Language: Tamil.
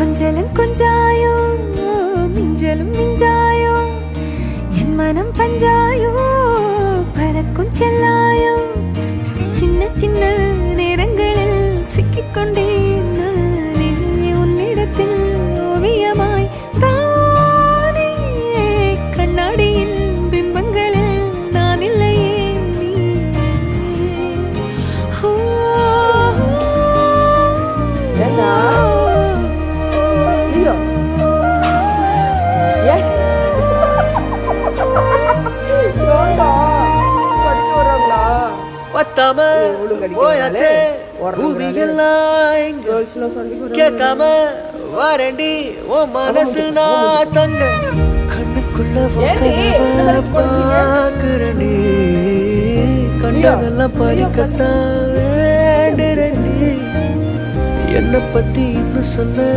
கொஞ்சலும் கொஞ்சாயோ மிஞ்சலும் மிஞ்சாயோ என் மனம் பஞ்சாயோ பறக்கும் செல்லாயோ சின்ன சின்ன நேரங்களில் சிக்கிக்கொண்டேன் நானே உன்னிடத்தில் ஓவியமாய் தானே கண்ணாடியின் பிம்பங்களில் நான் இல்லையே கேட்காம வாரண்டி ஓ மனசு நான் தங்க கண்ணுக்குள்ள பாக்குறண்டி கண்டதெல்லாம் பறிக்கத்தான் வேண்டுறண்டி என்னை பத்தி இன்னும் சொல்ல